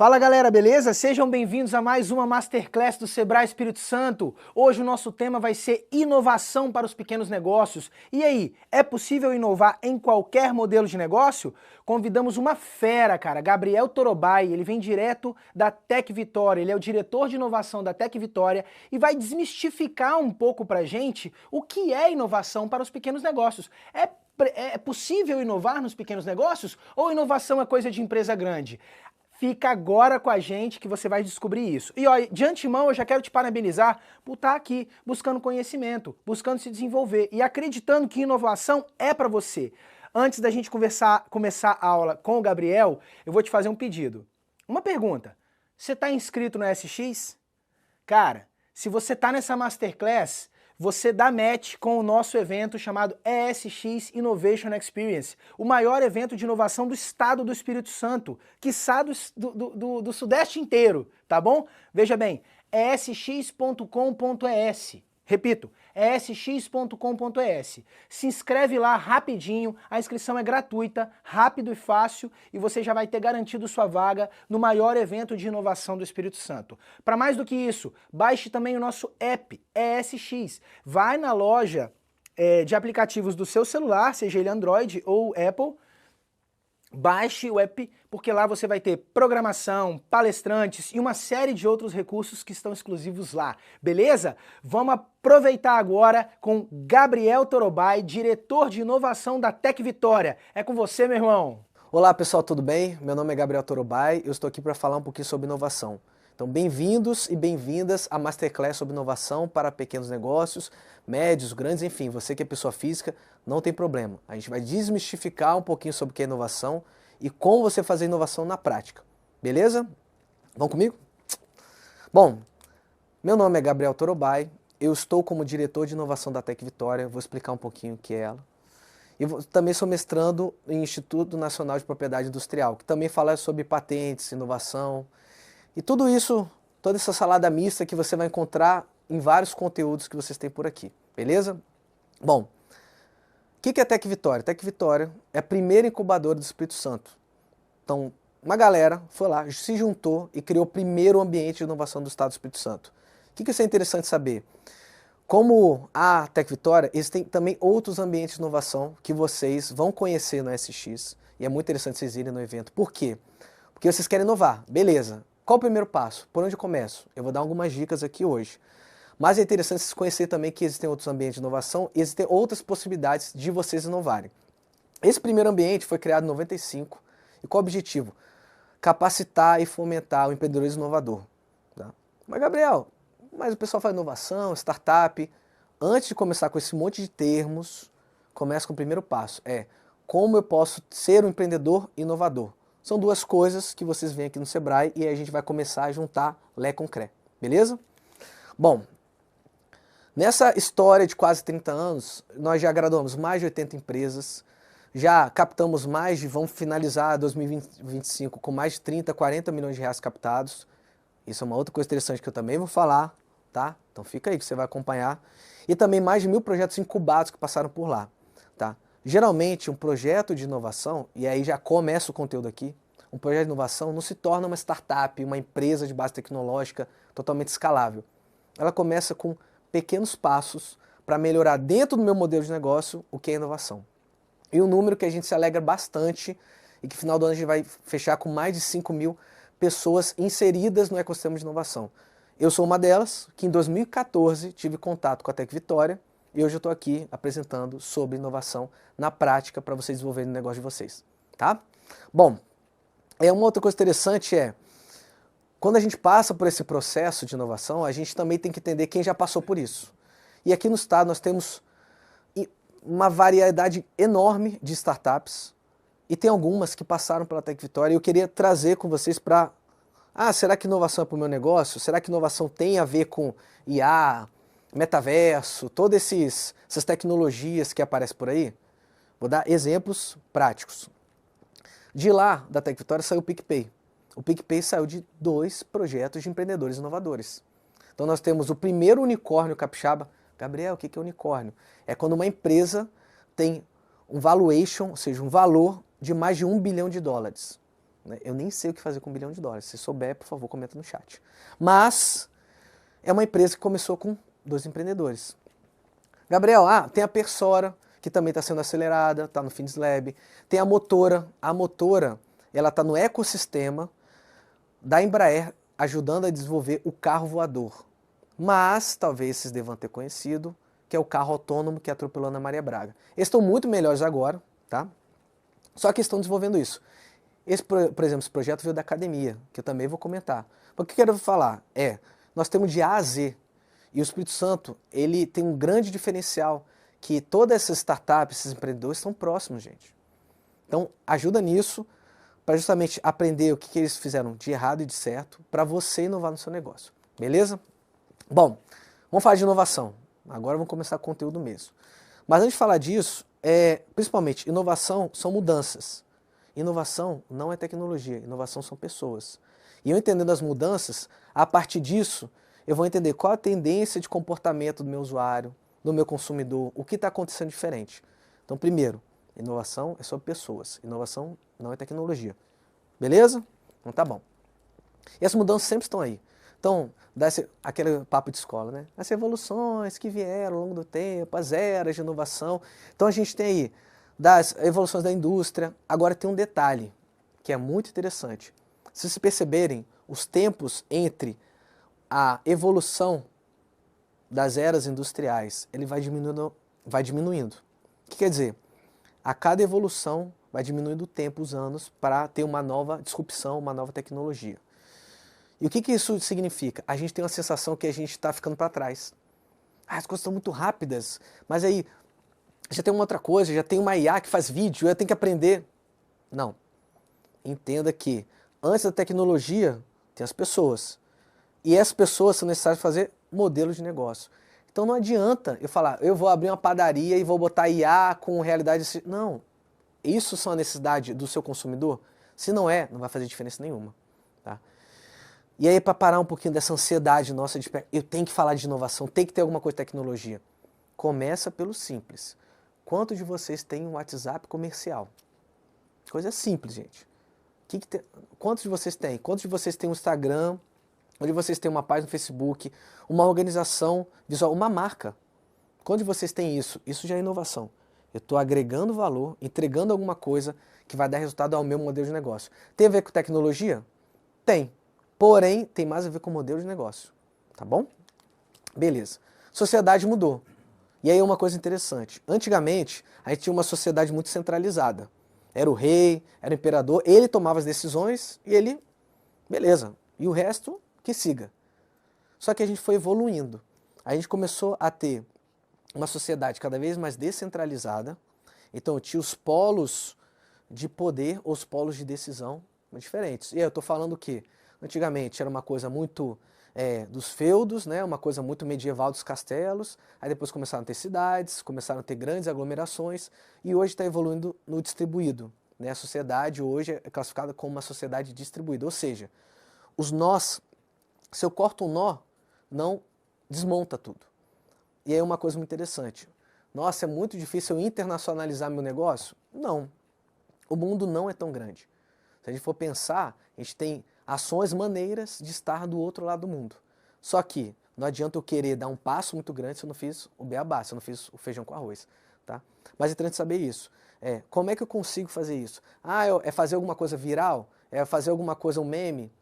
Fala galera, beleza? Sejam bem-vindos a mais uma Masterclass do Sebrae Espírito Santo. Hoje o nosso tema vai ser inovação para os pequenos negócios. E aí, é possível inovar em qualquer modelo de negócio? Convidamos uma fera, cara, Gabriel Torobai, ele vem direto da Tec Vitória, ele é o diretor de inovação da Tec Vitória e vai desmistificar um pouco pra gente o que é inovação para os pequenos negócios. É possível inovar nos pequenos negócios ou inovação é coisa de empresa grande? Fica agora com a gente que você vai descobrir isso. E ó, de antemão eu já quero te parabenizar por estar aqui buscando conhecimento, buscando se desenvolver e acreditando que inovação é para você. Antes da gente começar a aula com o Gabriel, eu vou te fazer um pedido. Uma pergunta, você está inscrito no SX? Cara, se você está nessa Masterclass, você dá match com o nosso evento chamado ESX Innovation Experience, o maior evento de inovação do estado do Espírito Santo, quiçá do Sudeste inteiro, tá bom? Veja bem, esx.com.es. Repito, esx.com.es. Se inscreve lá rapidinho, a inscrição é gratuita, rápido e fácil, e você já vai ter garantido sua vaga no maior evento de inovação do Espírito Santo. Para mais do que isso, baixe também o nosso app, ESX. Vai na loja de aplicativos do seu celular, seja ele Android ou Apple, baixe o app, porque lá você vai ter programação, palestrantes e uma série de outros recursos que estão exclusivos lá, beleza? Vamos aproveitar agora com Gabriel Torobai, diretor de inovação da Tec Vitória. É com você, meu irmão. Olá pessoal, tudo bem? Meu nome é Gabriel Torobai, eu estou aqui para falar um pouquinho sobre inovação. Então bem-vindos e bem-vindas à Masterclass sobre inovação para pequenos negócios, médios, grandes, enfim, você que é pessoa física, não tem problema. A gente vai desmistificar um pouquinho sobre o que é inovação e como você fazer inovação na prática, beleza? Vão comigo? Bom, meu nome é Gabriel Torobai, eu estou como diretor de inovação da Tec Vitória, vou explicar um pouquinho o que é ela. E também sou mestrando em Instituto Nacional de Propriedade Industrial, que também fala sobre patentes, inovação e tudo isso, toda essa salada mista que você vai encontrar em vários conteúdos que vocês têm por aqui, beleza? Bom, o que é a Tec Vitória? A Tec Vitória é a primeira incubadora do Espírito Santo. Então, uma galera foi lá, se juntou e criou o primeiro ambiente de inovação do Estado do Espírito Santo. O que isso é interessante saber? Como a Tec Vitória, existem também outros ambientes de inovação que vocês vão conhecer no SX. E é muito interessante vocês irem no evento. Por quê? Porque vocês querem inovar. Beleza. Qual o primeiro passo? Por onde eu começo? Eu vou dar algumas dicas aqui hoje. Mas é interessante vocês conhecerem também que existem outros ambientes de inovação e existem outras possibilidades de vocês inovarem. Esse primeiro ambiente foi criado em 95 e qual o objetivo? Capacitar e fomentar o empreendedorismo inovador. Tá? Mas Gabriel, o pessoal faz inovação, startup. Antes de começar com esse monte de termos, começa com o primeiro passo. Como eu posso ser um empreendedor inovador? São duas coisas que vocês veem aqui no Sebrae e aí a gente vai começar a juntar Lé com Cré. Beleza? Bom, nessa história de quase 30 anos, nós já graduamos mais de 80 empresas, já captamos vamos finalizar 2025 com mais de 30, 40 milhões de reais captados. Isso é uma outra coisa interessante que eu também vou falar, tá? Então fica aí que você vai acompanhar. E também mais de 1000 projetos incubados que passaram por lá, tá? Geralmente um projeto de inovação, e aí já começa o conteúdo aqui, um projeto de inovação não se torna uma startup, uma empresa de base tecnológica totalmente escalável. Ela começa com pequenos passos para melhorar dentro do meu modelo de negócio o que é inovação. E um número que a gente se alegra bastante e que no final do ano a gente vai fechar com mais de 5.000 pessoas inseridas no ecossistema de inovação. Eu sou uma delas, que em 2014 tive contato com a Tec Vitória e hoje eu estou aqui apresentando sobre inovação na prática para vocês desenvolverem o negócio de vocês. Tá? Bom, uma outra coisa interessante quando a gente passa por esse processo de inovação, a gente também tem que entender quem já passou por isso. E aqui no estado nós temos uma variedade enorme de startups e tem algumas que passaram pela Tec Vitória e eu queria trazer com vocês para... será que inovação é para o meu negócio? Será que inovação tem a ver com IA, metaverso, todas essas tecnologias que aparecem por aí? Vou dar exemplos práticos. De lá, da Tec Vitória, saiu o PicPay. O PicPay saiu de 2 projetos de empreendedores inovadores. Então nós temos o primeiro unicórnio capixaba. Gabriel, o que é unicórnio? É quando uma empresa tem um valuation, ou seja, um valor de mais de $1 bilhão. né? Eu nem sei o que fazer com US$ 1 bilhão. Se souber, por favor, comenta no chat. Mas é uma empresa que começou com 2 empreendedores. Gabriel, tem a Persora, que também está sendo acelerada, está no Fitness Lab. Tem a Motora. A Motora, ela está no ecossistema da Embraer, ajudando a desenvolver o carro voador. Mas, talvez vocês devam ter conhecido, que é o carro autônomo que atropelou a Ana Maria Braga. Eles estão muito melhores agora, tá? Só que estão desenvolvendo isso. Por exemplo, esse projeto veio da academia, que eu também vou comentar. Mas o que eu quero falar nós temos de A a Z. E o Espírito Santo, ele tem um grande diferencial, que todas essas startups, esses empreendedores estão próximos, gente. Então, ajuda nisso, para justamente aprender o que eles fizeram de errado e de certo, para você inovar no seu negócio. Beleza? Bom, vamos falar de inovação. Agora vamos começar com o conteúdo mesmo. Mas antes de falar disso, principalmente, inovação são mudanças. Inovação não é tecnologia, inovação são pessoas. E eu entendendo as mudanças, a partir disso, eu vou entender qual a tendência de comportamento do meu usuário, do meu consumidor, o que está acontecendo diferente. Então, primeiro, inovação é sobre pessoas. Inovação não é tecnologia. Beleza? Então tá bom. E as mudanças sempre estão aí. Então, dá aquele papo de escola, né? As evoluções que vieram ao longo do tempo, as eras de inovação. Então a gente tem aí das evoluções da indústria. Agora tem um detalhe que é muito interessante. Se vocês perceberem, os tempos entre a evolução das eras industriais, ele vai diminuindo. O que quer dizer? A cada evolução vai diminuindo o tempo, os anos, para ter uma nova disrupção, uma nova tecnologia. E o que isso significa? A gente tem uma sensação que a gente está ficando para trás. As coisas estão muito rápidas, mas aí já tem uma outra coisa, já tem uma IA que faz vídeo, eu tenho que aprender. Não. Entenda que antes da tecnologia tem as pessoas. E essas pessoas são necessárias fazer modelos de negócio. Então não adianta eu falar, eu vou abrir uma padaria e vou botar IA com realidade... Não. Isso são a necessidade do seu consumidor? Se não não vai fazer diferença nenhuma. Tá? E aí, para parar um pouquinho dessa ansiedade nossa de eu tenho que falar de inovação, tem que ter alguma coisa de tecnologia. Começa pelo simples. Quantos de vocês têm um WhatsApp comercial? Coisa simples, gente. Quantos de vocês têm? Quantos de vocês têm um Instagram, onde vocês têm uma página no Facebook, uma organização visual, uma marca? Quantos de vocês têm isso? Isso já é inovação. Eu estou agregando valor, entregando alguma coisa que vai dar resultado ao meu modelo de negócio. Tem a ver com tecnologia? Tem. Porém, tem mais a ver com o modelo de negócio. Tá bom? Beleza. Sociedade mudou. E aí uma coisa interessante. Antigamente, a gente tinha uma sociedade muito centralizada. Era o rei, era o imperador, ele tomava as decisões e ele, beleza. E o resto, que siga. Só que a gente foi evoluindo. A gente começou a ter uma sociedade cada vez mais descentralizada. Então tinha os polos de poder, os polos de decisão diferentes. E aí eu estou falando que antigamente era uma coisa muito dos feudos, né? Uma coisa muito medieval dos castelos. Aí depois começaram a ter cidades, começaram a ter grandes aglomerações e hoje está evoluindo no distribuído. Né? A sociedade hoje é classificada como uma sociedade distribuída, ou seja, os nós, se eu corto um nó, não desmonta tudo. E aí uma coisa muito interessante. Nossa, é muito difícil eu internacionalizar meu negócio? Não. O mundo não é tão grande. Se a gente for pensar, a gente tem ações, maneiras de estar do outro lado do mundo. Só que não adianta eu querer dar um passo muito grande se eu não fiz o beabá, se eu não fiz o feijão com arroz. Tá? Mas é interessante saber isso. Como é que eu consigo fazer isso? É fazer alguma coisa viral? É fazer alguma coisa, um meme?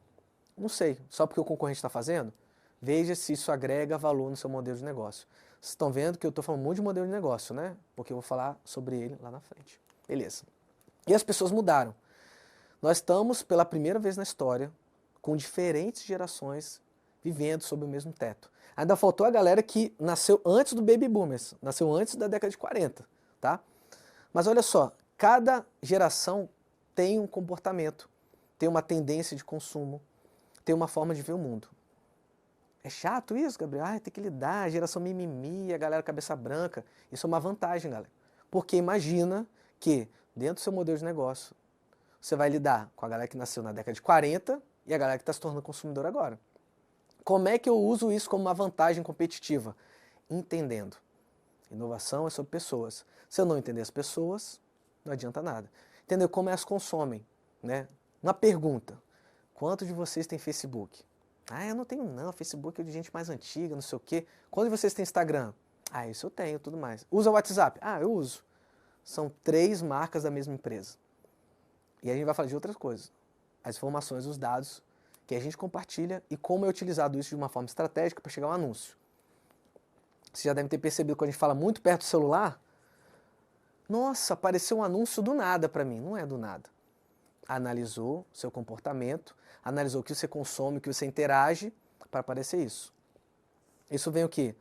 Não sei. Só porque o concorrente está fazendo? Veja se isso agrega valor no seu modelo de negócio. Vocês estão vendo que eu estou falando muito de modelo de negócio, né? Porque eu vou falar sobre ele lá na frente. Beleza. E as pessoas mudaram. Nós estamos, pela primeira vez na história, com diferentes gerações vivendo sob o mesmo teto. Ainda faltou a galera que nasceu antes do Baby Boomers, nasceu antes da década de 40, tá? Mas olha só, cada geração tem um comportamento, tem uma tendência de consumo, tem uma forma de ver o mundo. É chato isso, Gabriel? Tem que lidar, a geração mimimi, a galera cabeça branca. Isso é uma vantagem, galera. Porque imagina que, dentro do seu modelo de negócio, você vai lidar com a galera que nasceu na década de 40 e a galera que está se tornando consumidor agora. Como é que eu uso isso como uma vantagem competitiva? Entendendo. Inovação é sobre pessoas. Se eu não entender as pessoas, não adianta nada. Entender como elas consomem, né? Uma pergunta. Quantos de vocês têm Facebook? Ah, eu não tenho não, Facebook é de gente mais antiga, não sei o quê. Quantos de vocês têm Instagram? Ah, isso eu tenho, tudo mais. Usa o WhatsApp? Ah, eu uso. São 3 marcas da mesma empresa. E a gente vai falar de outras coisas. As informações, os dados que a gente compartilha e como é utilizado isso de uma forma estratégica para chegar a um anúncio. Você já deve ter percebido que quando a gente fala muito perto do celular, nossa, apareceu um anúncio do nada para mim. Não é do nada. Analisou seu comportamento, analisou o que você consome, o que você interage para aparecer isso. Isso vem o quê?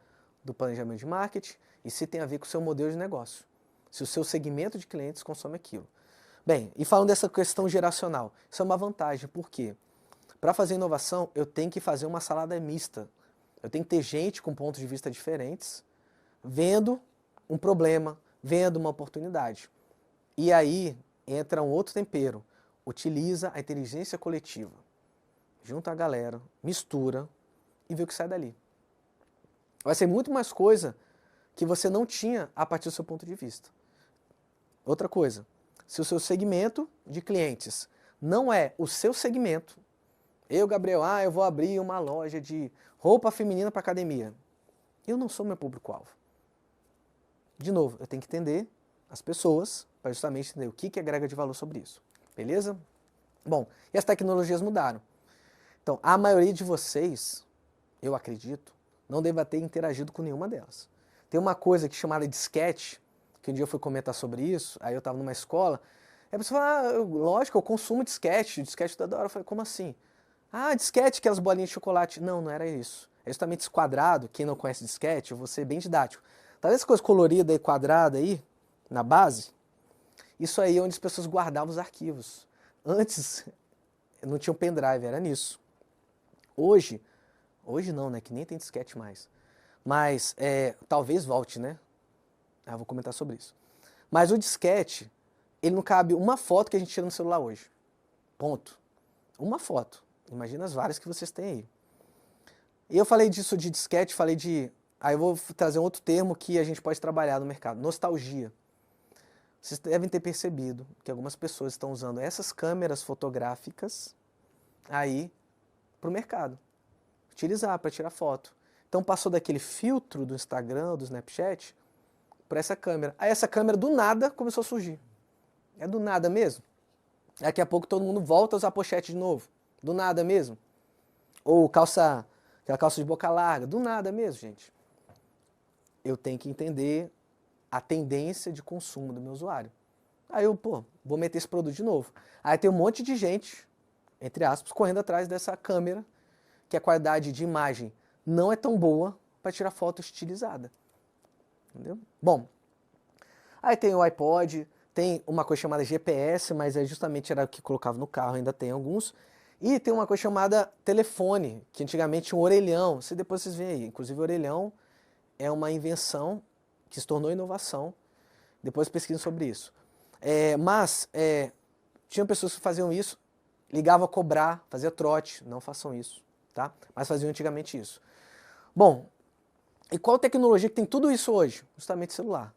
Do planejamento de marketing e se tem a ver com o seu modelo de negócio. Se o seu segmento de clientes consome aquilo. Bem, e falando dessa questão geracional, isso é uma vantagem, por quê? Para fazer inovação, eu tenho que fazer uma salada mista. Eu tenho que ter gente com pontos de vista diferentes, vendo um problema, vendo uma oportunidade. E aí entra um outro tempero. Utiliza a inteligência coletiva. Junta a galera, mistura e vê o que sai dali. Vai ser muito mais coisa que você não tinha a partir do seu ponto de vista. Outra coisa, se o seu segmento de clientes não é o seu segmento, eu, Gabriel, eu vou abrir uma loja de roupa feminina para academia. Eu não sou meu público-alvo. De novo, eu tenho que entender as pessoas para justamente entender o que agrega de valor sobre isso. Beleza? Bom, e as tecnologias mudaram. Então, a maioria de vocês, eu acredito, não deva ter interagido com nenhuma delas. Tem uma coisa que chamada disquete, que um dia eu fui comentar sobre isso, aí eu estava numa escola, aí a pessoa fala, lógico, eu consumo disquete da hora. Eu falei, como assim? Ah, disquete, aquelas bolinhas de chocolate. Não, não era isso. É justamente esse quadrado, quem não conhece disquete, eu vou ser bem didático. Tá vendo essa coisa colorida e quadrada aí, na base? Isso aí é onde as pessoas guardavam os arquivos. Antes, não tinha um pendrive, era nisso. Hoje não, né, que nem tem disquete mais. Mas, talvez volte, né? Vou comentar sobre isso. Mas o disquete, ele não cabe uma foto que a gente tira no celular hoje. Ponto. Uma foto. Imagina as várias que vocês têm aí. E eu falei disso de disquete, falei de... Aí eu vou trazer um outro termo que a gente pode trabalhar no mercado. Nostalgia. Vocês devem ter percebido que algumas pessoas estão usando essas câmeras fotográficas aí para o mercado. Utilizar para tirar foto. Então passou daquele filtro do Instagram, do Snapchat, para essa câmera. Aí essa câmera do nada começou a surgir. É do nada mesmo. Daqui a pouco todo mundo volta a usar pochete de novo. Do nada mesmo. Ou aquela calça de boca larga. Do nada mesmo, gente. Eu tenho que entender a tendência de consumo do meu usuário. Aí eu, vou meter esse produto de novo. Aí tem um monte de gente, entre aspas, correndo atrás dessa câmera, que a qualidade de imagem não é tão boa para tirar foto estilizada. Entendeu? Bom, aí tem o iPod, tem uma coisa chamada GPS, mas justamente era o que colocava no carro, ainda tem alguns. E tem uma coisa chamada telefone, que antigamente tinha um orelhão. Depois vocês veem aí, inclusive o orelhão é uma invenção que se tornou inovação. Depois pesquisem sobre isso. Tinham pessoas que faziam isso, ligavam a cobrar, fazia trote. Não façam isso, tá? Mas faziam antigamente isso. Bom, e qual tecnologia que tem tudo isso hoje? Justamente celular.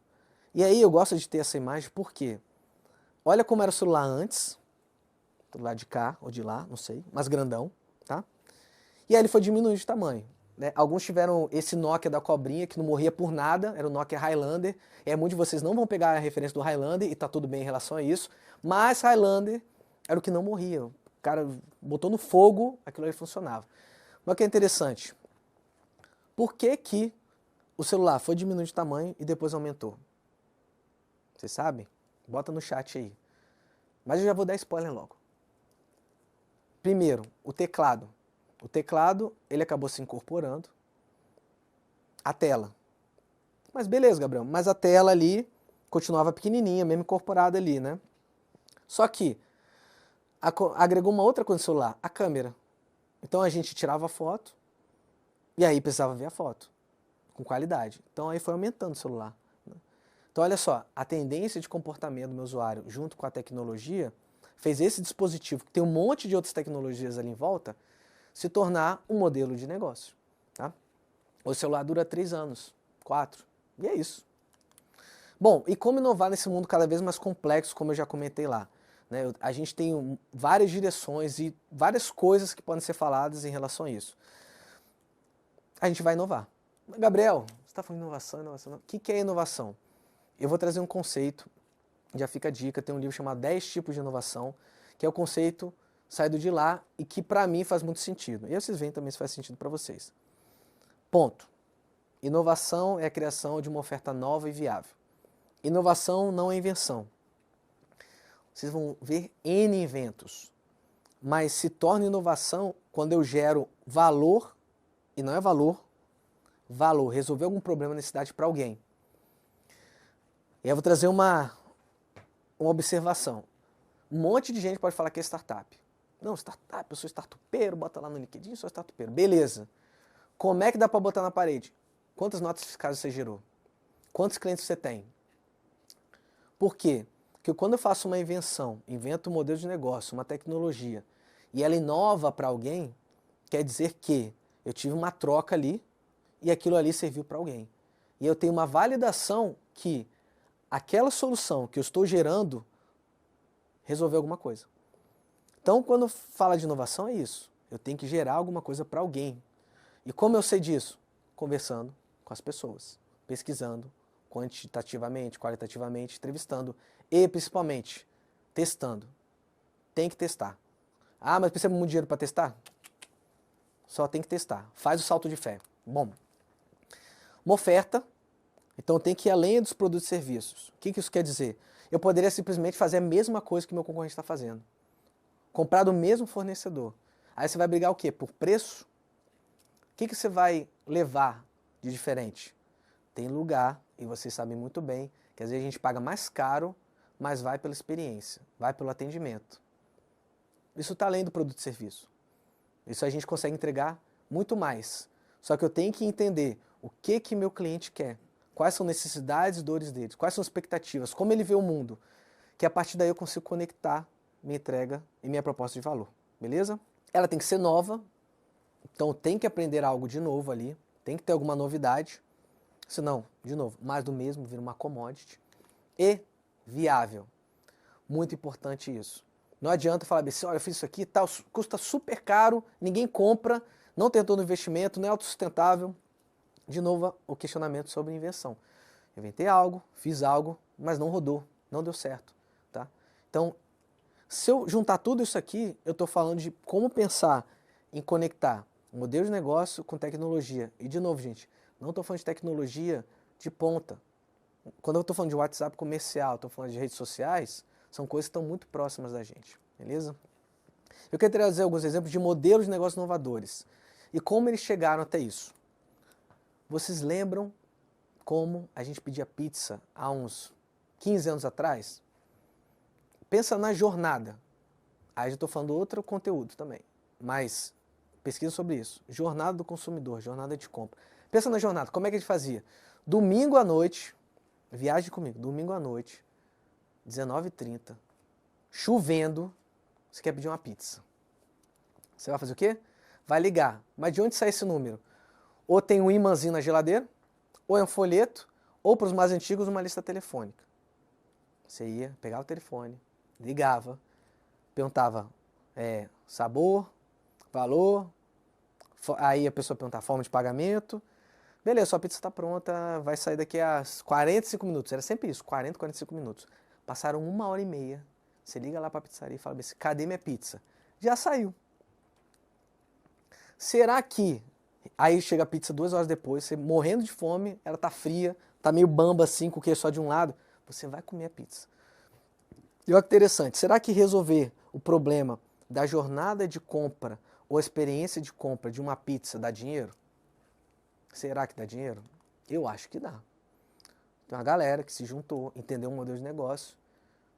E aí eu gosto de ter essa imagem porque olha como era o celular antes, do lado de cá ou de lá, não sei, mas grandão, tá? E aí ele foi diminuindo de tamanho. Né? Alguns tiveram esse Nokia da cobrinha, que não morria por nada, era o Nokia Highlander. Muitos de vocês não vão pegar a referência do Highlander, e tá tudo bem em relação a isso, mas Highlander era o que não morria. O cara botou no fogo, aquilo ali funcionava. Mas o que é interessante, por que o celular foi diminuindo de tamanho e depois aumentou? Vocês sabem? Bota no chat aí. Mas eu já vou dar spoiler logo. Primeiro, o teclado. O teclado, ele acabou se incorporando. A tela. Mas beleza, Gabriel, mas a tela ali continuava pequenininha, mesmo incorporada ali, né? Só que agregou uma outra coisa no celular, a câmera. Então a gente tirava a foto e aí precisava ver a foto com qualidade. Então aí foi aumentando o celular. Então olha só, a tendência de comportamento do meu usuário junto com a tecnologia fez esse dispositivo, que tem um monte de outras tecnologias ali em volta, se tornar um modelo de negócio. Tá? O celular dura 3 anos, 4, e é isso. Bom, e como inovar nesse mundo cada vez mais complexo, como eu já comentei lá? né? A gente tem várias direções e várias coisas que podem ser faladas em relação a isso. A gente vai inovar. Gabriel, você está falando de inovação, inovação. O que é inovação? Eu vou trazer um conceito, já fica a dica, tem um livro chamado 10 tipos de inovação, que é o conceito saído de lá e que para mim faz muito sentido. E aí vocês veem também se faz sentido para vocês. Ponto. Inovação é a criação de uma oferta nova e viável. Inovação não é invenção. Vocês vão ver N inventos, mas se torna inovação quando eu gero valor, e não é valor, resolver algum problema, necessidade para alguém. E eu vou trazer uma observação. Um monte de gente pode falar que é startup. Não, startup, eu sou startupeiro, bota lá no LinkedIn, sou startupeiro. Beleza. Como é que dá para botar na parede? Quantas notas fiscais você gerou? Quantos clientes você tem? Por quê? Porque quando eu faço uma invenção, invento um modelo de negócio, uma tecnologia, e ela inova para alguém, quer dizer que eu tive uma troca ali e aquilo ali serviu para alguém. E eu tenho uma validação que aquela solução que eu estou gerando resolveu alguma coisa. Então, quando fala de inovação, é isso. Eu tenho que gerar alguma coisa para alguém. E como eu sei disso? Conversando com as pessoas, pesquisando quantitativamente, qualitativamente, entrevistando e, principalmente, testando. Tem que testar. Ah, mas precisa de muito dinheiro para testar? Só tem que testar. Faz o salto de fé. Bom, uma oferta, então tem que ir além dos produtos e serviços. O que isso quer dizer? Eu poderia simplesmente fazer a mesma coisa que meu concorrente está fazendo. Comprar do mesmo fornecedor. Aí você vai brigar o quê? Por preço? O que você vai levar de diferente? Tem lugar, e vocês sabem muito bem, que às vezes a gente paga mais caro, mas vai pela experiência, vai pelo atendimento. Isso está além do produto e serviço. Isso a gente consegue entregar muito mais. Só que eu tenho que entender o que meu cliente quer, quais são necessidades e dores dele, quais são as expectativas, como ele vê o mundo, que a partir daí eu consigo conectar minha entrega e minha proposta de valor, beleza? Ela tem que ser nova, então tem que aprender algo de novo ali, tem que ter alguma novidade, senão, de novo, mais do mesmo, vira uma commodity. E viável, muito importante isso. Não adianta falar assim, olha, eu fiz isso aqui, tal, custa super caro, ninguém compra, não tem retorno no investimento, não é autossustentável. De novo, o questionamento sobre invenção. Eu inventei algo, fiz algo, mas não rodou, não deu certo. Tá? Então, se eu juntar tudo isso aqui, eu estou falando de como pensar em conectar modelo de negócio com tecnologia. E de novo, gente, não estou falando de tecnologia de ponta. Quando eu estou falando de WhatsApp comercial, estou falando de redes sociais, são coisas que estão muito próximas da gente, beleza? Eu quero trazer alguns exemplos de modelos de negócios inovadores e como eles chegaram até isso. Vocês lembram como a gente pedia pizza há uns 15 anos atrás? Pensa na jornada. Aí já estou falando outro conteúdo também, mas pesquisa sobre isso. Jornada do consumidor, jornada de compra. Pensa na jornada, como é que a gente fazia? Domingo à noite, viagem comigo, domingo à noite, 19h30, chovendo, você quer pedir uma pizza. Você vai fazer o quê? Vai ligar. Mas de onde sai esse número? Ou tem um imãzinho na geladeira, ou é um folheto, ou para os mais antigos uma lista telefônica. Você ia, pegava o telefone, ligava, perguntava sabor, valor, aí a pessoa perguntava forma de pagamento. Beleza, sua pizza está pronta, vai sair daqui a 45 minutos. Era sempre isso, 40, 45 minutos. Passaram 1h30, você liga lá para a pizzaria e fala assim, cadê minha pizza? Já saiu. Será que, aí chega a pizza 2 horas depois, você morrendo de fome, ela tá fria, tá meio bamba assim, com o queijo só de um lado, você vai comer a pizza. E olha que interessante, será que resolver o problema da jornada de compra ou a experiência de compra de uma pizza dá dinheiro? Será que dá dinheiro? Eu acho que dá. Tem uma galera que se juntou, entendeu um modelo de negócio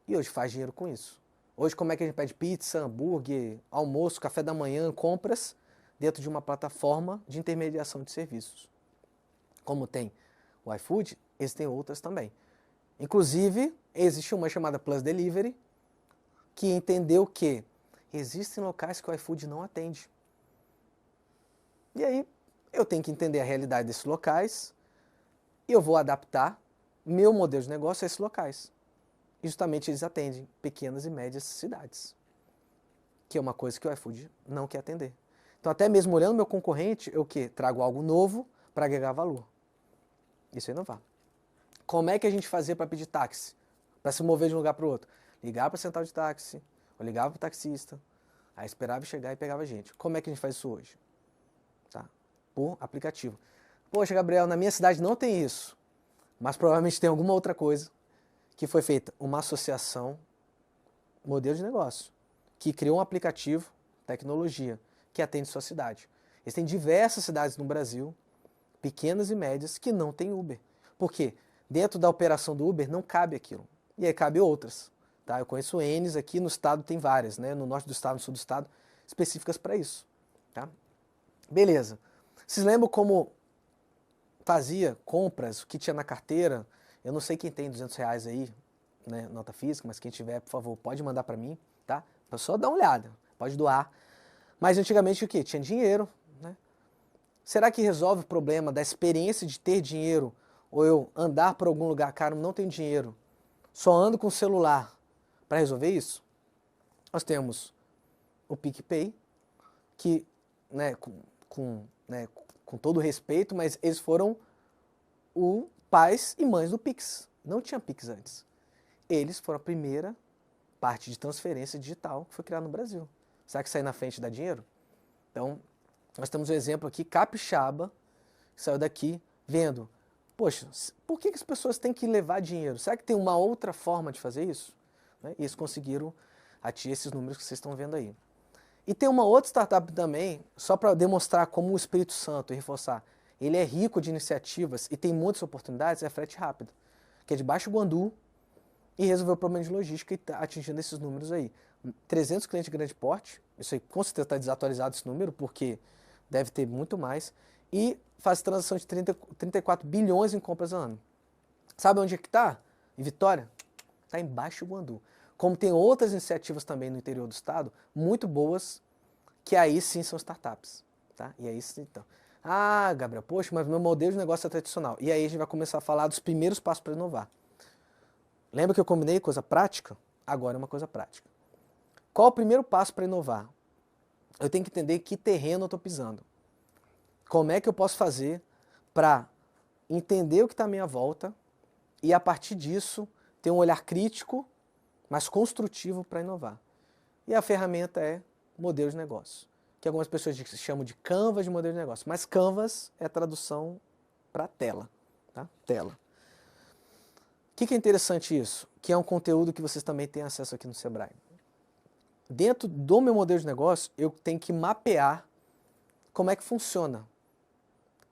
e hoje faz dinheiro com isso. Hoje como é que a gente pede pizza, hambúrguer, almoço, café da manhã, compras dentro de uma plataforma de intermediação de serviços. Como tem o iFood, existem outras também. Inclusive, existe uma chamada Plus Delivery que entendeu que existem locais que o iFood não atende. E aí, eu tenho que entender a realidade desses locais e eu vou adaptar meu modelo de negócio a esses locais. E justamente eles atendem pequenas e médias cidades, que é uma coisa que o iFood não quer atender. Então, até mesmo olhando meu concorrente, eu o quê? Trago algo novo para agregar valor. Isso é inovar. Como é que a gente fazia para pedir táxi? Para se mover de um lugar para o outro? Ligar para a central de táxi, ou ligava para o taxista, aí esperava chegar e pegava a gente. Como é que a gente faz isso hoje? Tá? Por aplicativo. Poxa, Gabriel, na minha cidade não tem isso, mas provavelmente tem alguma outra coisa que foi feita. Uma associação, modelo de negócio, que criou um aplicativo, tecnologia, que atende sua cidade. Existem diversas cidades no Brasil, pequenas e médias, que não tem Uber. Por quê? Dentro da operação do Uber não cabe aquilo. E aí cabe outras. Tá? Eu conheço N's aqui, no estado tem várias, né? No norte do estado, no sul do estado, específicas para isso. Tá? Beleza. Vocês lembram como fazia compras, o que tinha na carteira? Eu não sei quem tem R$200 aí, né, nota física, mas quem tiver, por favor, pode mandar para mim, tá? Pra só dar uma olhada, pode doar. Mas antigamente o quê? Tinha dinheiro, né? Será que resolve o problema da experiência de ter dinheiro ou eu andar por algum lugar, cara, não tenho dinheiro, só ando com o celular para resolver isso? Nós temos o PicPay, que, né, com todo respeito, mas eles foram os pais e mães do Pix. Não tinha Pix antes. Eles foram a primeira parte de transferência digital que foi criada no Brasil. Será que sair na frente dá dinheiro? Então, nós temos um exemplo aqui, capixaba, que saiu daqui vendo, poxa, por que as pessoas têm que levar dinheiro? Será que tem uma outra forma de fazer isso? Né? E eles conseguiram atingir esses números que vocês estão vendo aí. E tem uma outra startup também, só para demonstrar como o Espírito Santo, e reforçar, ele é rico de iniciativas e tem muitas oportunidades, é a Frete Rápido, que é de Baixo Guandu e resolveu o problema de logística e está atingindo esses números aí. 300 clientes de grande porte, isso aí com certeza está desatualizado esse número, porque deve ter muito mais, e faz transação de 34 bilhões em compras ao ano. Sabe onde é que está? Em Vitória? Está em Baixo Guandu. Como tem outras iniciativas também no interior do estado, muito boas, que aí sim são startups. Tá? E aí sim, então. Ah, Gabriel, poxa, mas meu modelo de negócio é tradicional. E aí a gente vai começar a falar dos primeiros passos para inovar. Lembra que eu combinei coisa prática? Agora é uma coisa prática. Qual o primeiro passo para inovar? Eu tenho que entender que terreno eu estou pisando. Como é que eu posso fazer para entender o que está à minha volta e, a partir disso, ter um olhar crítico, mas construtivo para inovar. E a ferramenta é modelo de negócio, que algumas pessoas chamam de Canvas de modelo de negócio, mas Canvas é a tradução para tela. Tá? Tela. O que é interessante isso? Que é um conteúdo que vocês também têm acesso aqui no Sebrae. Dentro do meu modelo de negócio, eu tenho que mapear como é que funciona.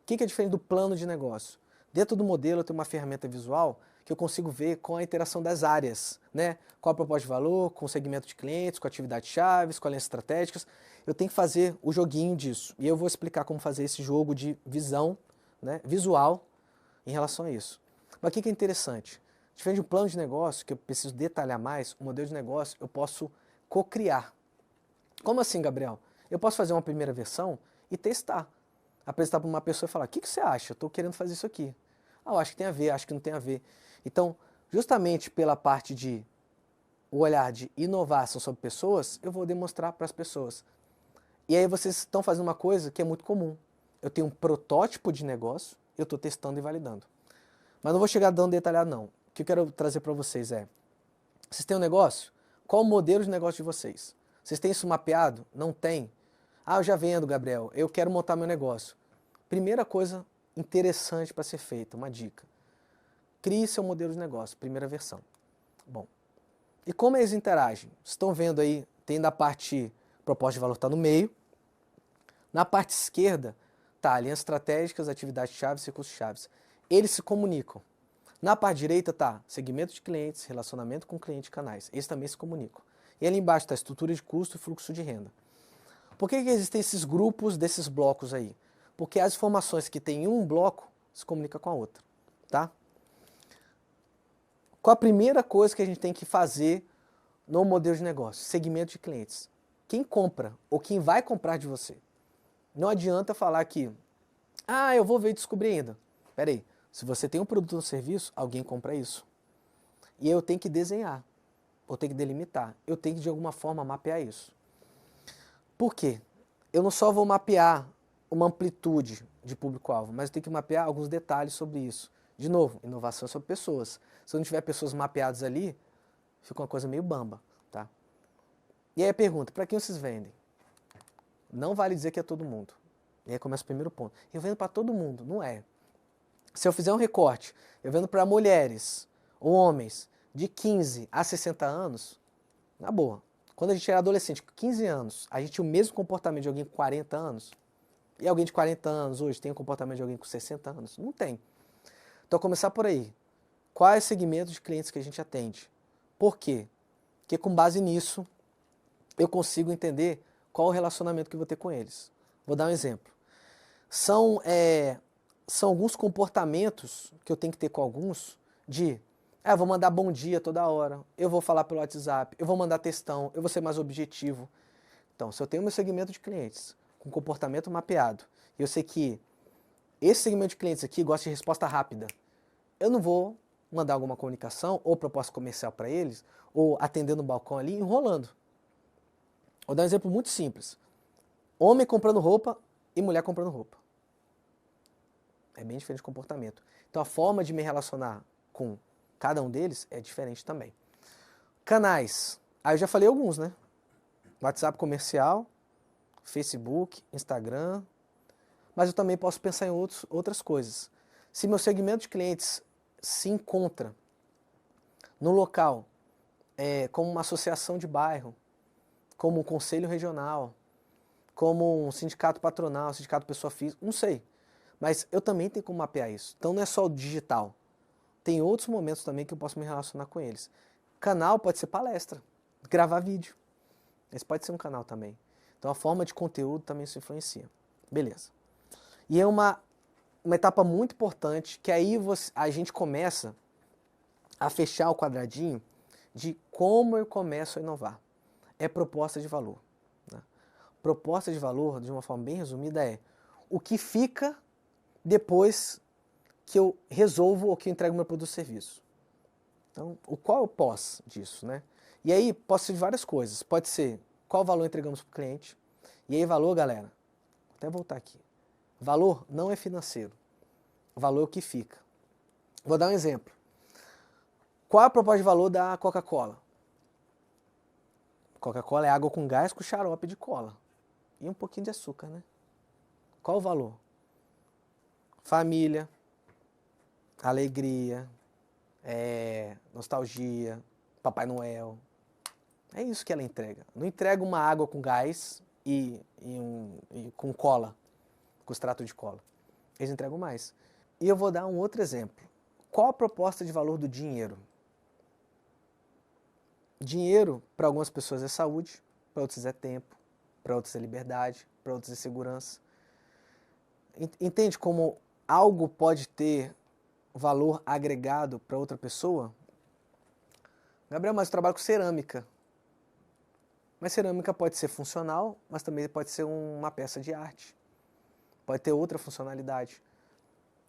O que é diferente do plano de negócio? Dentro do modelo eu tenho uma ferramenta visual que eu consigo ver com a interação das áreas, né? Qual a proposta de valor, com o segmento de clientes, com atividades chaves, com alianças estratégicas. Eu tenho que fazer o joguinho disso. E eu vou explicar como fazer esse jogo de visão, né, visual em relação a isso. Mas o que é interessante? Diferente de um plano de negócio, que eu preciso detalhar mais, o modelo de negócio eu posso co-criar. Como assim, Gabriel? Eu posso fazer uma primeira versão e testar. Apresentar para uma pessoa e falar, o que você acha? Eu estou querendo fazer isso aqui. Ah, eu acho que tem a ver, acho que não tem a ver. Então, justamente pela parte de o olhar de inovação sobre pessoas, eu vou demonstrar para as pessoas. E aí vocês estão fazendo uma coisa que é muito comum. Eu tenho um protótipo de negócio, eu estou testando e validando. Mas não vou chegar dando detalhado, não. O que eu quero trazer para vocês é, vocês têm um negócio? Qual o modelo de negócio de vocês? Vocês têm isso mapeado? Não tem? Ah, eu já vendo, Gabriel, eu quero montar meu negócio. Primeira coisa interessante para ser feita, uma dica. Crie seu modelo de negócio, primeira versão. Bom, e como eles interagem? Vocês estão vendo aí, tem da parte proposta de valor está no meio. Na parte esquerda está alianças estratégicas, atividades chaves, recursos chaves. Eles se comunicam. Na parte direita está segmento de clientes, relacionamento com cliente e canais. Eles também se comunicam. E ali embaixo está estrutura de custo e fluxo de renda. Por que existem esses grupos desses blocos aí? Porque as informações que tem em um bloco se comunicam com a outra. Tá? Qual a primeira coisa que a gente tem que fazer no modelo de negócio? Segmento de clientes. Quem compra ou quem vai comprar de você? Não adianta falar que, eu vou ver e descobrir ainda. Espera aí, se você tem um produto ou serviço, alguém compra isso. E eu tenho que desenhar, eu tenho que delimitar, eu tenho que de alguma forma mapear isso. Por quê? Eu não só vou mapear uma amplitude de público-alvo, mas eu tenho que mapear alguns detalhes sobre isso. De novo, inovação é sobre pessoas. Se eu não tiver pessoas mapeadas ali, fica uma coisa meio bamba, tá? E aí a pergunta, para quem vocês vendem? Não vale dizer que é todo mundo. E aí começa o primeiro ponto. Eu vendo para todo mundo, não é. Se eu fizer um recorte, eu vendo para mulheres ou homens de 15 a 60 anos, na boa. Quando a gente era adolescente, com 15 anos, a gente tinha o mesmo comportamento de alguém com 40 anos. E alguém de 40 anos hoje tem o comportamento de alguém com 60 anos? Não tem. Então, começar por aí. Quais segmentos de clientes que a gente atende? Por quê? Porque com base nisso, eu consigo entender qual o relacionamento que eu vou ter com eles. Vou dar um exemplo. São alguns comportamentos que eu tenho que ter com alguns de, eu vou mandar bom dia toda hora, eu vou falar pelo WhatsApp, eu vou mandar textão, eu vou ser mais objetivo. Então, se eu tenho meu segmento de clientes com comportamento mapeado, e eu sei que esse segmento de clientes aqui gosta de resposta rápida, eu não vou mandar alguma comunicação ou proposta comercial para eles, ou atender no balcão ali, enrolando. Vou dar um exemplo muito simples. Homem comprando roupa e mulher comprando roupa. É bem diferente de comportamento. Então a forma de me relacionar com cada um deles é diferente também. Canais. Aí eu já falei alguns, né? WhatsApp comercial, Facebook, Instagram. Mas eu também posso pensar em outras coisas. Se meu segmento de clientes se encontra no local, como uma associação de bairro, como um conselho regional, como um sindicato patronal, sindicato pessoa física, não sei. Mas eu também tenho como mapear isso. Então não é só o digital. Tem outros momentos também que eu posso me relacionar com eles. Canal pode ser palestra, gravar vídeo. Esse pode ser um canal também. Então a forma de conteúdo também se influencia. Beleza. E é uma etapa muito importante, que aí a gente começa a fechar o quadradinho de como eu começo a inovar. É proposta de valor. Né? Proposta de valor, de uma forma bem resumida, é o que fica depois que eu resolvo ou que eu entrego meu produto ou serviço. Então, qual é o pós disso, né? E aí, pode ser de várias coisas. Pode ser qual valor entregamos para o cliente. E aí, valor, galera, vou até voltar aqui. Valor não é financeiro. Valor é o que fica. Vou dar um exemplo. Qual é a proposta de valor da Coca-Cola? Coca-Cola é água com gás com xarope de cola. E um pouquinho de açúcar, né? Qual o valor? Família, alegria, nostalgia, Papai Noel. É isso que ela entrega. Não entrega uma água com gás e com cola, com extrato de cola. Eles entregam mais. E eu vou dar um outro exemplo. Qual a proposta de valor do dinheiro? Dinheiro, para algumas pessoas é saúde, para outros é tempo, para outros é liberdade, para outros é segurança. Entende como algo pode ter valor agregado para outra pessoa? Gabriel, mas eu trabalho com cerâmica. Mas cerâmica pode ser funcional, mas também pode ser uma peça de arte. Pode ter outra funcionalidade.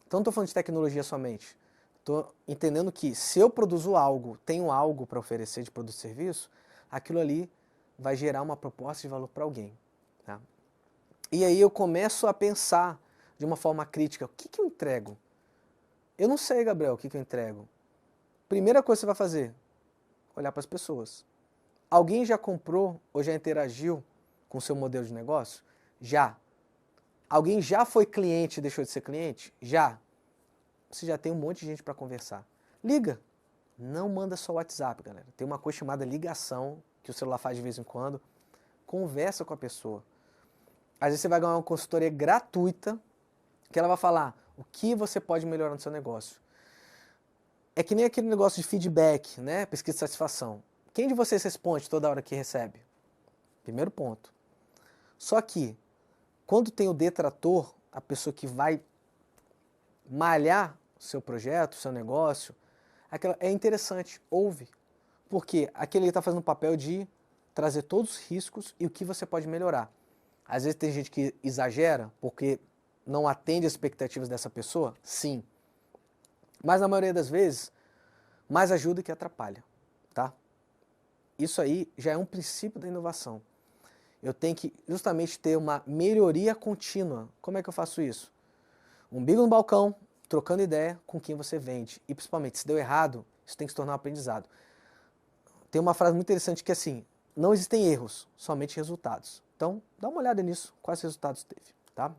Então não estou falando de tecnologia somente. Estou entendendo que se eu produzo algo, tenho algo para oferecer de produto e serviço, aquilo ali vai gerar uma proposta de valor para alguém. Tá? E aí eu começo a pensar de uma forma crítica, o que eu entrego? Eu não sei, Gabriel, o que eu entrego. Primeira coisa que você vai fazer, olhar para as pessoas. Alguém já comprou ou já interagiu com o seu modelo de negócio? Já. Alguém já foi cliente e deixou de ser cliente? Já. Você já tem um monte de gente para conversar. Liga. Não manda só WhatsApp, galera. Tem uma coisa chamada ligação, que o celular faz de vez em quando. Conversa com a pessoa. Às vezes você vai ganhar uma consultoria gratuita, que ela vai falar o que você pode melhorar no seu negócio. É que nem aquele negócio de feedback, né? Pesquisa de satisfação. Quem de vocês responde toda hora que recebe? Primeiro ponto. Só que, quando tem o detrator, a pessoa que vai malhar seu projeto, seu negócio, é interessante, ouve. Porque aquele está fazendo o papel de trazer todos os riscos e o que você pode melhorar. Às vezes tem gente que exagera porque não atende as expectativas dessa pessoa, sim. Mas na maioria das vezes, mais ajuda que atrapalha, tá? Isso aí já é um princípio da inovação. Eu tenho que justamente ter uma melhoria contínua. Como é que eu faço isso? Umbigo no balcão, trocando ideia com quem você vende. E principalmente, se deu errado, isso tem que se tornar um aprendizado. Tem uma frase muito interessante que é assim, não existem erros, somente resultados. Então, dá uma olhada nisso, quais resultados teve, tá?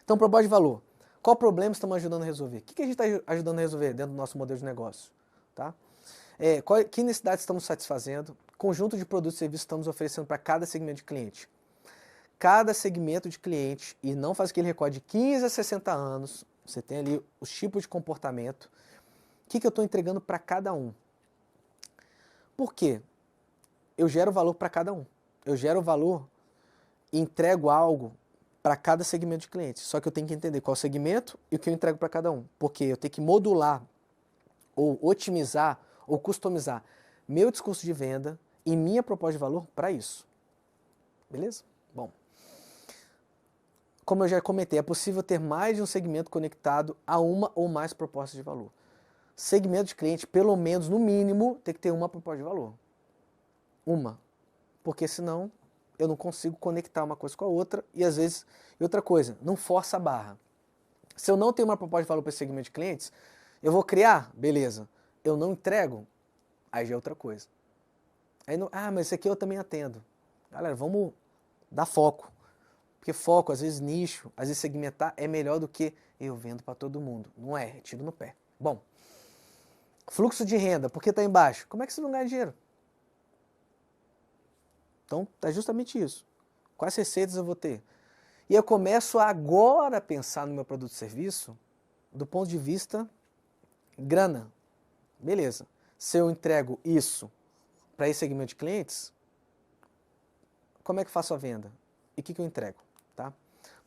Então, proposta de valor. Qual problema estamos ajudando a resolver? O que a gente está ajudando a resolver dentro do nosso modelo de negócio? Tá? Que necessidades estamos satisfazendo? Conjunto de produtos e serviços estamos oferecendo para cada segmento de cliente? Cada segmento de cliente, e não faz aquele recorde de 15 a 60 anos, você tem ali os tipos de comportamento. O que eu estou entregando para cada um? Por quê? Eu gero valor para cada um. Eu gero valor e entrego algo para cada segmento de clientes. Só que eu tenho que entender qual segmento e o que eu entrego para cada um. Porque eu tenho que modular, ou otimizar, ou customizar meu discurso de venda e minha proposta de valor para isso. Beleza? Bom. Como eu já comentei, é possível ter mais de um segmento conectado a uma ou mais propostas de valor. Segmento de cliente, pelo menos, no mínimo, tem que ter uma proposta de valor. Uma. Porque senão eu não consigo conectar uma coisa com a outra e às vezes... E outra coisa, não força a barra. Se eu não tenho uma proposta de valor para esse segmento de clientes, eu vou criar, beleza. Eu não entrego, aí já é outra coisa. Aí não, mas esse aqui eu também atendo. Galera, vamos dar foco. Porque foco, às vezes nicho, às vezes segmentar é melhor do que eu vendo para todo mundo. Não é tiro no pé. Bom, fluxo de renda, por que está embaixo? Como é que você vai ganhar dinheiro? Então, é justamente isso. Quais receitas eu vou ter? E eu começo agora a pensar no meu produto e serviço do ponto de vista grana. Beleza. Se eu entrego isso para esse segmento de clientes, como é que eu faço a venda? E o que eu entrego? Tá?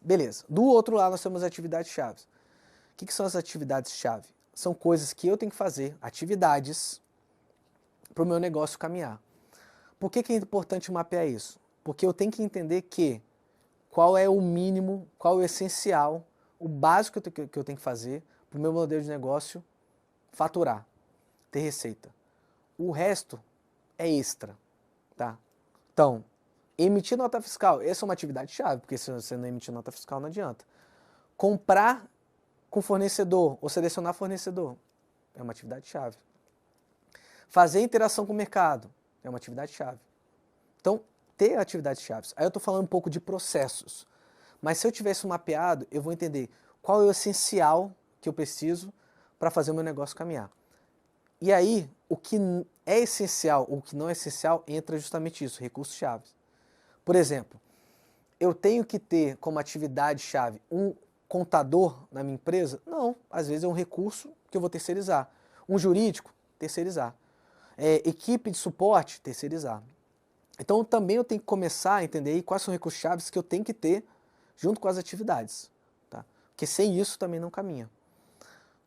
Beleza. Do outro lado, nós temos atividades-chave. O que são as atividades-chave? São coisas que eu tenho que fazer, atividades, para o meu negócio caminhar. Por que é importante mapear isso? Porque eu tenho que entender qual é o mínimo, qual é o essencial, o básico que eu tenho que fazer para o meu modelo de negócio faturar, ter receita. O resto é extra, tá? Então, emitir nota fiscal, essa é uma atividade-chave, porque se você não emitir nota fiscal não adianta. Comprar com fornecedor ou selecionar fornecedor é uma atividade-chave. Fazer interação com o mercado é uma atividade-chave. Então, ter atividades-chave. Aí eu estou falando um pouco de processos. Mas se eu tivesse mapeado, eu vou entender qual é o essencial que eu preciso para fazer o meu negócio caminhar. E aí, o que é essencial, o que não é essencial, entra justamente isso, recursos-chave. Por exemplo, eu tenho que ter como atividade-chave um contador na minha empresa? Não, às vezes é um recurso que eu vou terceirizar. Um jurídico, terceirizar. Equipe de suporte, terceirizar. Então também eu tenho que começar a entender aí quais são os recursos-chave que eu tenho que ter junto com as atividades. Tá? Porque sem isso também não caminha.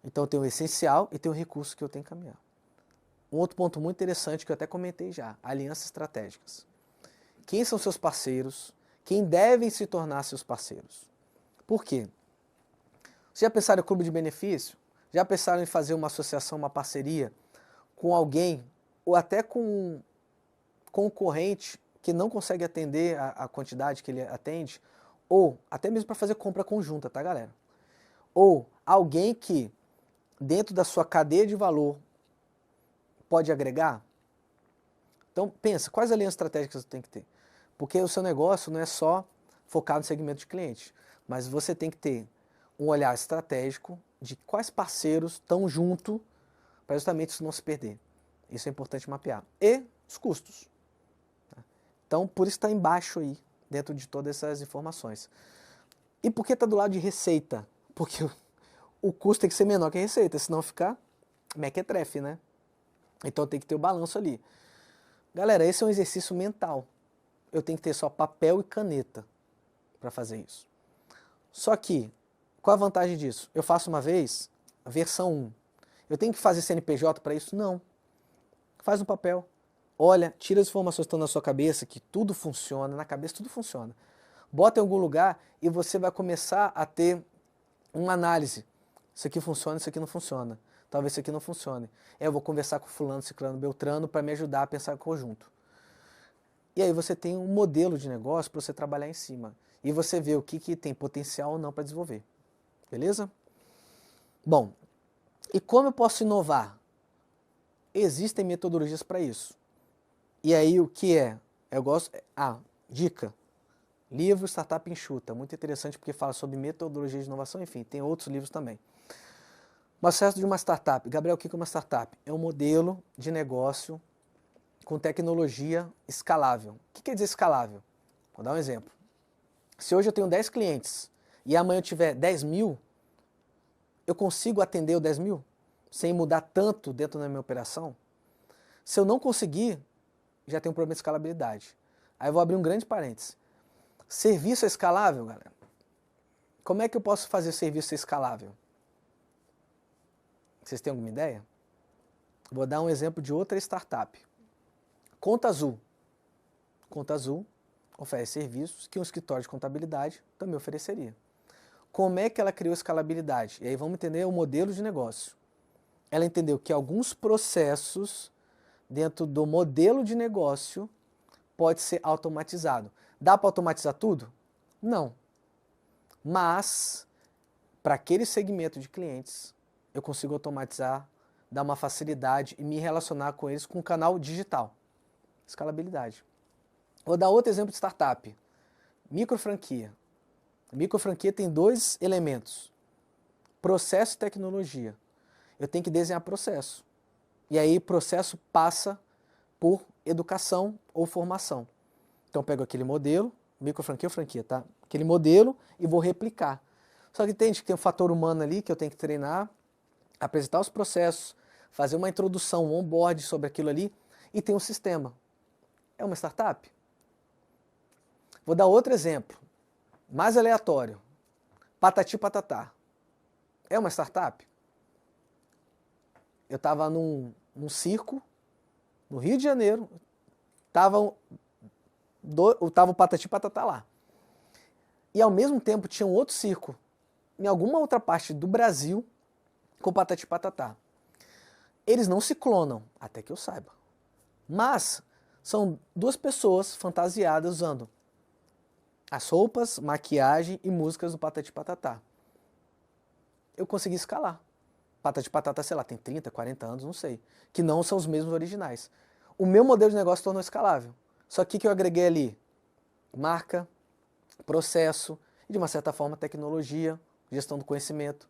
Então eu tenho o essencial e tenho o recurso que eu tenho que caminhar. Um outro ponto muito interessante que eu até comentei já, alianças estratégicas. Quem são seus parceiros? Quem devem se tornar seus parceiros? Por quê? Vocês já pensaram em clube de benefício? Já pensaram em fazer uma associação, uma parceria com alguém ou até com um concorrente que não consegue atender a quantidade que ele atende? Ou até mesmo para fazer compra conjunta, tá, galera? Ou alguém que dentro da sua cadeia de valor pode agregar? Então pensa, quais alianças estratégicas você tem que ter? Porque o seu negócio não é só focar no segmento de cliente, mas você tem que ter um olhar estratégico de quais parceiros estão junto para justamente isso não se perder. Isso é importante mapear. E os custos. Então, por isso está embaixo aí, dentro de todas essas informações. E por que está do lado de receita? Porque o custo tem que ser menor que a receita, senão fica mequetrefe, né? Então tem que ter o balanço ali. Galera, esse é um exercício mental. Eu tenho que ter só papel e caneta para fazer isso. Só que, qual a vantagem disso? Eu faço uma vez, a versão 1. Eu tenho que fazer CNPJ para isso? Não. Faz no papel. Olha, tira as informações que estão na sua cabeça, que tudo funciona, na cabeça tudo funciona. Bota em algum lugar e você vai começar a ter uma análise. Isso aqui funciona, isso aqui não funciona. talvez isso aqui não funcione. Eu vou conversar com fulano, ciclano, beltrano para me ajudar a pensar em conjunto. E aí você tem um modelo de negócio para você trabalhar em cima. E você vê o que tem potencial ou não para desenvolver. Beleza? Bom, e como eu posso inovar? Existem metodologias para isso. E aí o que é? Eu gosto... dica. Livro Startup Enxuta. Muito interessante porque fala sobre metodologia de inovação. Enfim, tem outros livros também. O processo de uma startup. Gabriel, o que é uma startup? É um modelo de negócio com tecnologia escalável. O que quer dizer escalável? Vou dar um exemplo. Se hoje eu tenho 10 clientes e amanhã eu tiver 10 mil, eu consigo atender os 10 mil sem mudar tanto dentro da minha operação? Se eu não conseguir, já tem um problema de escalabilidade. Aí eu vou abrir um grande parênteses. Serviço é escalável, galera? Como é que eu posso fazer serviço ser escalável? Vocês têm alguma ideia? Vou dar um exemplo de outra startup. Conta Azul. Conta Azul oferece serviços que um escritório de contabilidade também ofereceria. Como é que ela criou escalabilidade? E aí vamos entender o modelo de negócio. Ela entendeu que alguns processos dentro do modelo de negócio pode ser automatizado. Dá para automatizar tudo? Não. Mas, para aquele segmento de clientes, eu consigo automatizar, dar uma facilidade e me relacionar com eles com um canal digital. Escalabilidade. Vou dar outro exemplo de startup. Microfranquia. Microfranquia tem dois elementos. Processo e tecnologia. Eu tenho que desenhar processo. E aí processo passa por educação ou formação. Então eu pego aquele modelo, microfranquia ou franquia, tá? Aquele modelo e vou replicar. Só que entende que tem um fator humano ali que eu tenho que treinar, apresentar os processos, fazer uma introdução, um onboard sobre aquilo ali e tem um sistema. É uma startup? Vou dar outro exemplo, mais aleatório. Patati Patatá. É uma startup? Eu estava num circo, no Rio de Janeiro, tava o Patati Patatá lá. E ao mesmo tempo tinha um outro circo, em alguma outra parte do Brasil, com Patati Patatá. Eles não se clonam, até que eu saiba. Mas são duas pessoas fantasiadas usando as roupas, maquiagem e músicas do Patati Patatá. Eu consegui escalar. Patati Patatá, sei lá, tem 30, 40 anos, não sei. Que não são os mesmos originais. O meu modelo de negócio tornou escalável. Só que o que eu agreguei ali? Marca, processo e, de uma certa forma, tecnologia, gestão do conhecimento.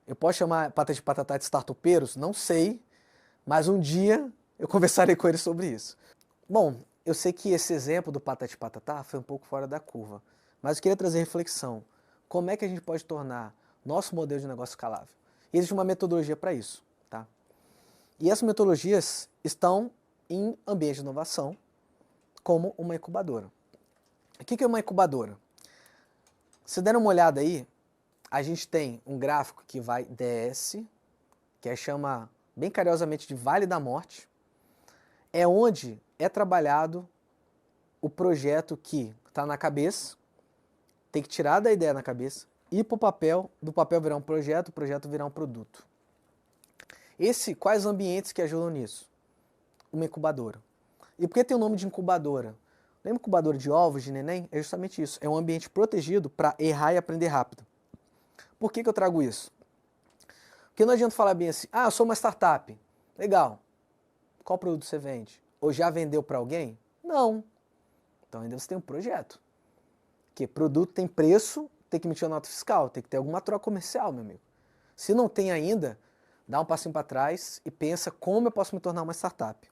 Eu posso chamar Patati Patatá de startupeiros? Não sei, mas um dia eu conversarei com eles sobre isso. Bom, eu sei que esse exemplo do Patati Patatá foi um pouco fora da curva, mas eu queria trazer reflexão. Como é que a gente pode tornar nosso modelo de negócio escalável? E existe uma metodologia para isso, tá? E essas metodologias estão em ambiente de inovação, como uma incubadora. O que é uma incubadora? Se der uma olhada aí, a gente tem um gráfico que vai desce, que chama bem carinhosamente de Vale da Morte, é onde é trabalhado o projeto que está na cabeça, tem que tirar da ideia na cabeça, ir para o papel, do papel virar um projeto, o projeto virar um produto. Quais ambientes que ajudam nisso? Uma incubadora. E por que tem o nome de incubadora? Lembra incubadora de ovos, de neném? É justamente isso. É um ambiente protegido para errar e aprender rápido. Por que eu trago isso? Porque não adianta falar bem assim, eu sou uma startup. Legal. Qual produto você vende? Ou já vendeu para alguém? Não. Então ainda você tem um projeto. Porque produto tem preço, tem que emitir uma nota fiscal, tem que ter alguma troca comercial, meu amigo. Se não tem ainda, dá um passinho para trás e pensa como eu posso me tornar uma startup.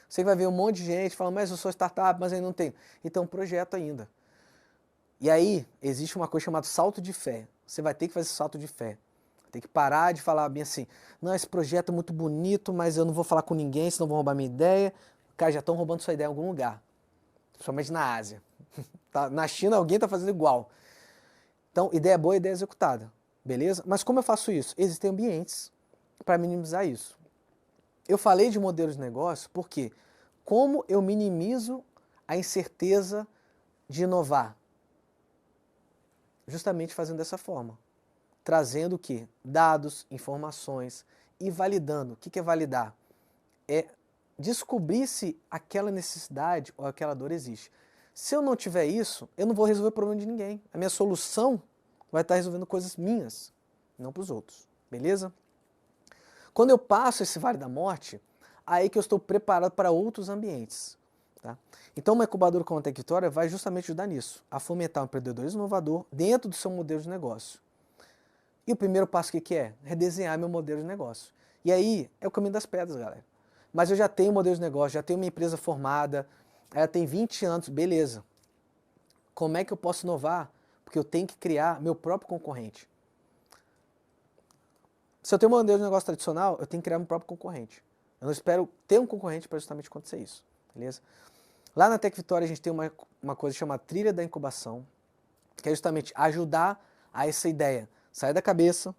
Você vai ver um monte de gente falando, mas eu sou startup, mas ainda não tenho. Então, projeto ainda. E aí, existe uma coisa chamada salto de fé. Você vai ter que fazer esse salto de fé. Tem que parar de falar bem assim, não, esse projeto é muito bonito, mas eu não vou falar com ninguém, senão vão roubar minha ideia. Cara, já estão roubando sua ideia em algum lugar. Principalmente na Ásia. Na China, alguém está fazendo igual. Então, ideia boa, ideia executada. Beleza? Mas como eu faço isso? Existem ambientes para minimizar isso. Eu falei de modelos de negócio porque como eu minimizo a incerteza de inovar? Justamente fazendo dessa forma. trazendo o quê? Dados, informações e validando. O que é validar? É descobrir se aquela necessidade ou aquela dor existe. Se eu não tiver isso, eu não vou resolver o problema de ninguém. A minha solução vai estar resolvendo coisas minhas, não para os outros. Beleza? Quando eu passo esse vale da morte, aí que eu estou preparado para outros ambientes. Tá? Então, uma incubadora como a Tech Vitória vai justamente ajudar nisso, a fomentar um empreendedorismo inovador dentro do seu modelo de negócio. E o primeiro passo o que é? Redesenhar meu modelo de negócio. E aí é o caminho das pedras, galera. Mas eu já tenho um modelo de negócio, já tenho minha empresa formada, ela tem 20 anos, beleza. Como é que eu posso inovar? Porque eu tenho que criar meu próprio concorrente. Se eu tenho um modelo de negócio tradicional, eu tenho que criar meu próprio concorrente. Eu não espero ter um concorrente para justamente acontecer isso, beleza? Lá na Tech Vitória a gente tem uma coisa chamada trilha da incubação, que é justamente ajudar a essa ideia sair da cabeça,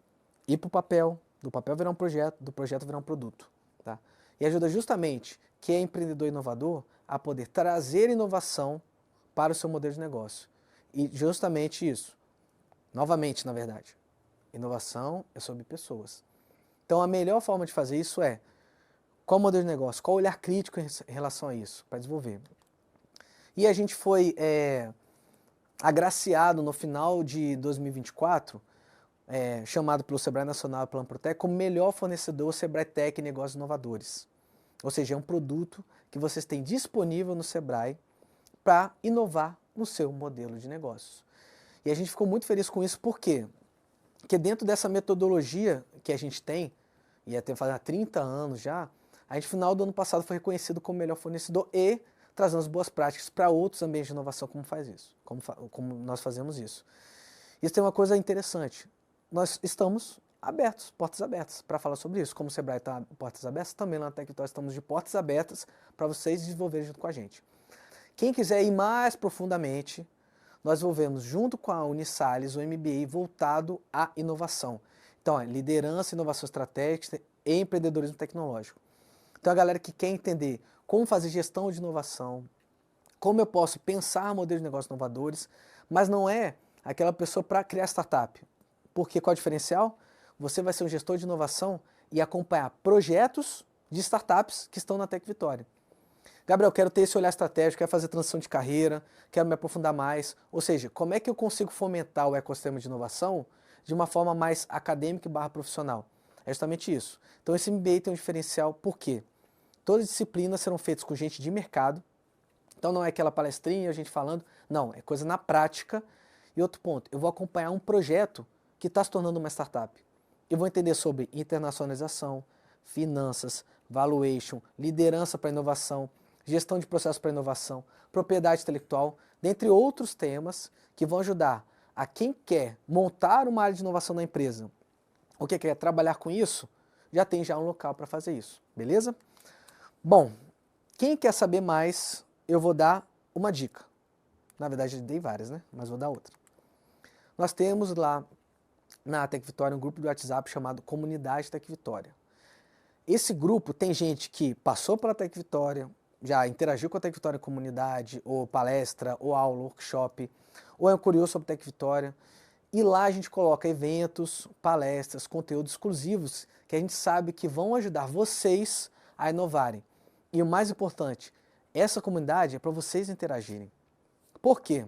ir para o papel, do papel virar um projeto, do projeto virar um produto. Tá? E ajuda justamente quem é empreendedor inovador a poder trazer inovação para o seu modelo de negócio. E justamente isso, novamente na verdade, inovação é sobre pessoas. Então a melhor forma de fazer isso é qual o modelo de negócio, qual o olhar crítico em relação a isso, para desenvolver. E a gente foi agraciado no final de 2024, chamado pelo Sebrae Nacional Plano Protec como melhor fornecedor Sebrae Tech e Negócios Inovadores. Ou seja, é um produto que vocês têm disponível no Sebrae para inovar no seu modelo de negócios. E a gente ficou muito feliz com isso, por quê? Porque dentro dessa metodologia que a gente tem, e até fazer há 30 anos já, a gente no final do ano passado foi reconhecido como melhor fornecedor e trazendo as boas práticas para outros ambientes de inovação como faz isso, como nós fazemos isso. Isso tem uma coisa interessante, nós estamos abertos, portas abertas, para falar sobre isso. Como o Sebrae está portas abertas, também lá na Tech Vitória estamos de portas abertas para vocês desenvolverem junto com a gente. Quem quiser ir mais profundamente, nós desenvolvemos junto com a Unisales o MBA voltado à inovação. Então, liderança, inovação estratégica e empreendedorismo tecnológico. Então, a galera que quer entender como fazer gestão de inovação, como eu posso pensar modelos de negócios inovadores, mas não é aquela pessoa para criar startup. Porque qual é o diferencial? Você vai ser um gestor de inovação e acompanhar projetos de startups que estão na Tech Vitória. Gabriel, quero ter esse olhar estratégico, quero fazer transição de carreira, quero me aprofundar mais. Ou seja, como é que eu consigo fomentar o ecossistema de inovação de uma forma mais acadêmica e profissional? É justamente isso. Então esse MBA tem um diferencial, por quê? Todas as disciplinas serão feitas com gente de mercado. Então não é aquela palestrinha, a gente falando, não, é coisa na prática. E outro ponto, eu vou acompanhar um projeto que está se tornando uma startup. Eu vou entender sobre internacionalização, finanças, valuation, liderança para inovação, gestão de processos para inovação, propriedade intelectual, dentre outros temas que vão ajudar a quem quer montar uma área de inovação na empresa ou que quer trabalhar com isso, já tem um local para fazer isso, beleza? Bom, quem quer saber mais, eu vou dar uma dica. Na verdade, eu dei várias, né? Mas vou dar outra. Nós temos lá na Tech Vitória um grupo do WhatsApp chamado Comunidade Tech Vitória. Esse grupo tem gente que passou pela Tech Vitória, já interagiu com a Tech Vitória comunidade, ou palestra, ou aula, workshop, ou é um curioso sobre Tech Vitória. E lá a gente coloca eventos, palestras, conteúdos exclusivos que a gente sabe que vão ajudar vocês a inovarem. E o mais importante, essa comunidade é para vocês interagirem. Por quê?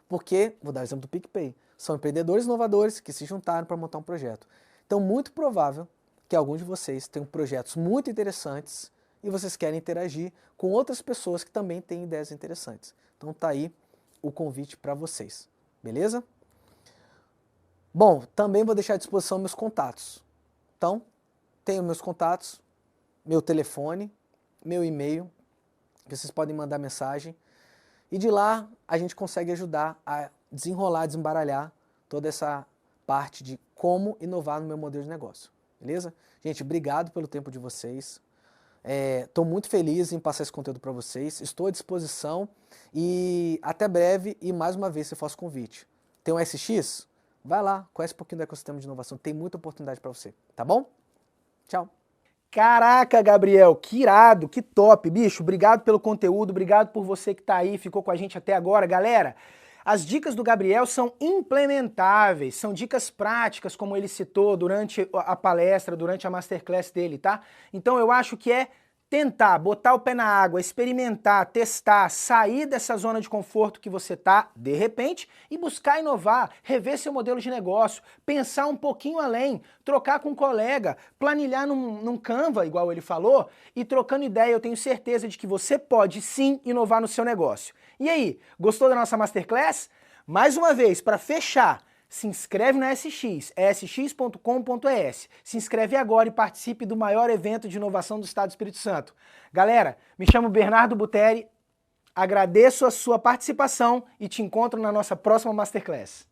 Porque, vou dar o exemplo do PicPay, são empreendedores inovadores que se juntaram para montar um projeto. Então, muito provável que alguns de vocês tenham projetos muito interessantes e vocês querem interagir com outras pessoas que também têm ideias interessantes. Então tá aí o convite para vocês, beleza? Bom, também vou deixar à disposição meus contatos. Então, tenho meus contatos, meu telefone, meu e-mail, que vocês podem mandar mensagem. E de lá a gente consegue ajudar a desenrolar, desembaralhar toda essa parte de como inovar no meu modelo de negócio, beleza? Gente, obrigado pelo tempo de vocês. Estou muito feliz em passar esse conteúdo para vocês, estou à disposição e até breve. E mais uma vez, se faço convite, tem um SX? Vai lá, conhece um pouquinho do ecossistema de inovação, tem muita oportunidade para você, tá bom? Tchau! Caraca, Gabriel, que irado, que top, bicho. Obrigado pelo conteúdo, obrigado por você que tá aí, ficou com a gente até agora. Galera, As dicas do Gabriel são implementáveis, são dicas práticas, como ele citou durante a palestra, durante a masterclass dele, tá? Então eu acho que é tentar botar o pé na água, experimentar, testar, sair dessa zona de conforto que você tá, de repente, e buscar inovar, rever seu modelo de negócio, pensar um pouquinho além, trocar com um colega, planilhar num Canva, igual ele falou, e trocando ideia, eu tenho certeza de que você pode sim inovar no seu negócio. E aí, gostou da nossa Masterclass? Mais uma vez, para fechar, se inscreve na SX, sx.com.es. Se inscreve agora e participe do maior evento de inovação do Estado do Espírito Santo. Galera, me chamo Bernardo Buteri, agradeço a sua participação e te encontro na nossa próxima Masterclass.